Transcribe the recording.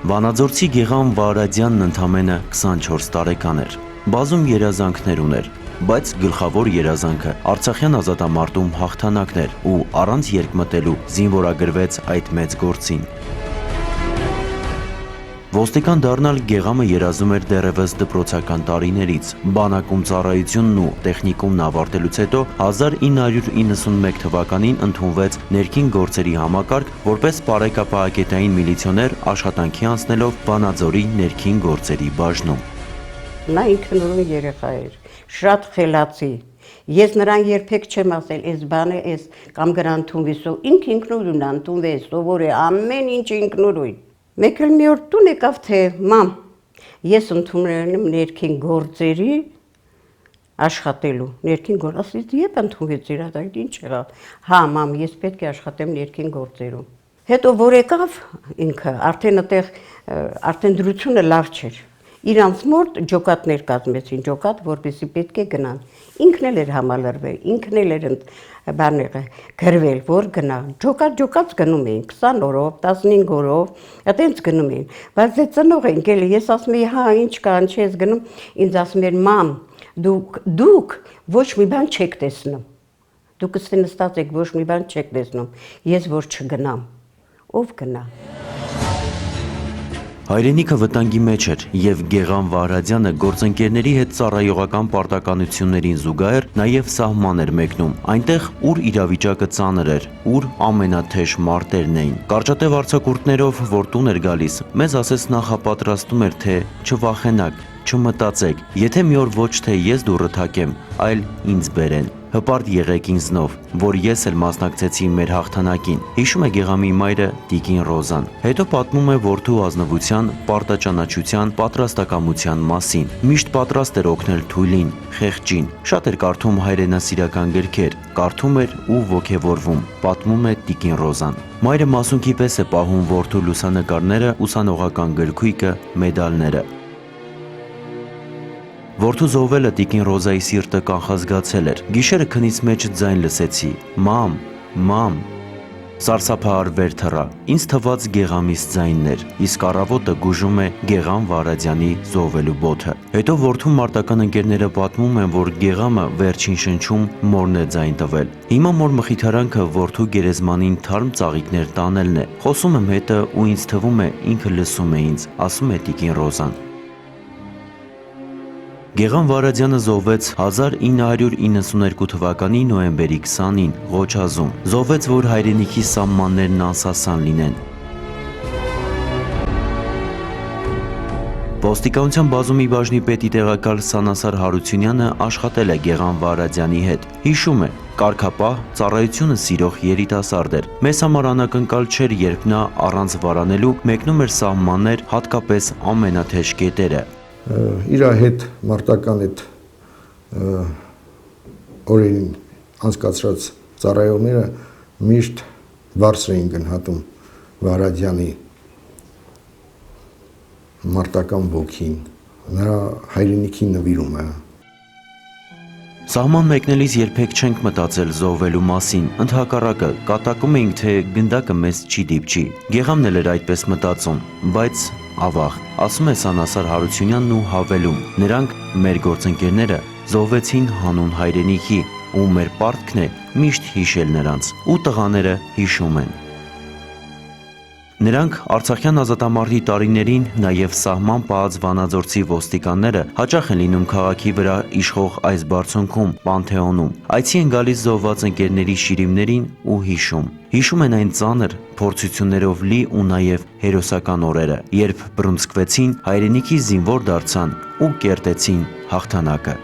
Վանաձորցի Գեղամ Վարադյանն ընդամենը 24 տարեկան էր։ Բազում երազանքներ ուներ, բայց գլխավոր երազանքը Արցախյան ազատամարտում հաղթանակն էր ու առանց երկմտելու զինվորագրվեց այդ մեծ գործին։ Ոստիկան դառնալ Գեղամը երազում էր դեռևս դպրոցական տարիներից։ Բանակում ծառայությունն ու տեխնիկումն ավարտելուց հետո 1991 թվականին ընդունվեց ներքին գործերի համակարգ որպես պարեկապահագետային միլիցիոներ աշխատանքի անցնելով Վանաձորի ներքին գործերի բաժնում։ Նա ինքնուրույն երեխա էր, շատ խելացի։ Ես նրան երբեք չեմ ասել, այս բանը էս կամ գնա ընդունվի, ինքնուրույն ընդունվի, սովոր է ամեն ինչ ինքնուրույն։ Մեկ էլ մի օր տուն եկավ, թե մամ, ես ընդունել եմ ներքին գործերի աշխատելու, ներքին գործ, ասից երբ ընդունվեց իրադարձ, ինչ եղավ։ Հա, մամ, ես պետք է աշխատեմ ներքին գործերում։ Հետո որ եկավ ինքը, արդեն դրությունը լավ չէր։ Իրանց մոտ ջոկատներ կազմեցին, ջոկատ, որպեսզի պետք է գնան։ Ինքն էլ էր համալրվել, ինքն էլ էր գրվել, որ գնա։ Ջոկատ գնում էին 20 օրով, 15 օրով, այդպես գնում էին։ Բայց դե ծնող ենք էլի, ես ասում էի, հա, ինչ կա, ինչ ես գնում, ինձ ասում էր, մամ, դուք ոչ մի բան չեք տեսնում։ Դուք ստե նստած եք, ոչ մի բան չեք տեսնում։ Ես որ չգնամ, ով գնա։ Հայրենիքը վտանգի մեջ էր և Գեղամ Վարադյանը գործընկերների հետ ծառայողական պարտականություններին զուգահեռ նաև սահման էր մեկնում, այնտեղ ուր իրավիճակը ծանր էր, ուր ամենաթեժ մարտերն էին։ Կարճատև արձակուրդներով, որ տուն էր գալիս, մեզ ասես նախապատրաստում էր, թե չվախենաք, չմտածեք, եթե մի օր ոչ թե ես դուռը թակեմ, այլ ինձ բերեն։ Հպարտ եղեք ինձնով, որ ես էլ մասնակցեցի մեր հաղթանակին, հիշում է Գեղամի մայրը Տիկին Ռոզան։ Հետո պատմում է որդու ազնվության, պարտաճանաչության, պատրաստակամության մասին։ Միշտ պատրաստ էր օգնել թույլին, խեղճին։ Շատ էր կարդում հայրենասիրական գրքեր, կարդում էր ու ոգևորվում, պատմում է Տիկին Ռոզան։ Մայրը մասունքի պես է պահում որդու լուսանկարները, ուսանողական գրքույկը, մեդալները։ Որդու զոհվելը Տիկին Ռոզայի սիրտը կանխազգացել էր։ Գիշերը քնից մեջ ձայն լսեցի. մամ, մամ։ Սարսափահար վեր թռա, ինձ թվաց Գեղամիս ձայնն էր, իսկ առավոտը գուժում է Գեղամ Վարադյանի զոհվելու բոթը։ Հետո որդու մարտական ընկերները պատմում են, որ Գեղամը վերջին շնչում մորն է ձայն տվել։ Հիմա մոր մխիթարանքը որդու գերեզմանին թարմ ծաղիկներ տանելն է։ Խոսում եմ հետը ու ինձ թվում է ինքը լսում է ինձ, ասում է Տիկին Ռոզան։ Գեղամ Վարադյանը զոհվեց 1992 թվականի նոյեմբերի 20-ին Ղոչազում։ Զոհվեց, որ հայրենիքի սահմաններն անսասան լինեն։ Ոստիկանության բազումի բաժնի պետի տեղակալ Սանասար Հարությունյանը աշխատել է Գեղամ Վարադյանի հետ։ Հիշում է, կարգապահ, ծառայությունը սիրող երիտասարդ էր։ Մեզ համար անակնկալ չէր, երբ նա առանց վարանելու մեկնում էր սահմաններ, հատկապես ամենաթեժ կետերը։ Իր հետ մարտական այդ օրերին անցկացրած ծառայողները միշտ բարձր էին գնահատում Վարադյանի մարտական ոգին, նրա հայրենիքի նվիրումը։ Սահման մեկնելիս երբեք չենք մտածել զոհվելու մասին, ընդհակառակը կատակում էինք, թե գնդակը մեզ չի դիպչի։ Գեղամն էլ էր այդպես մտածում, բայց ավաղ, ասում է Սանասար Հարությունյանն ու հավելում, նրանք, մեր գործընկերները, զոհվեցին հանուն հայրենիքի, ու մեր պարտքն է միշտ հիշել նրանց, ու տղաները հիշում են։ Նրանք Արցախյան ազատամարտի տարիներին նաև սահման պահած Վանաձորցի ոստիկանները հաճախ են լինում քաղաքի վրա իշխող այս բարձունքում, Պանթեոնում։ Այցի են գալիս զոհված ընկերների շիրիմներին ու հիշում։ Հիշում են այն ծանր փորձություններով լի ու նաև հերոսական օրերը, երբ բռունցքվեցին, հայրենիքի զինվոր դարձան ու կերտեցին հաղթանակը։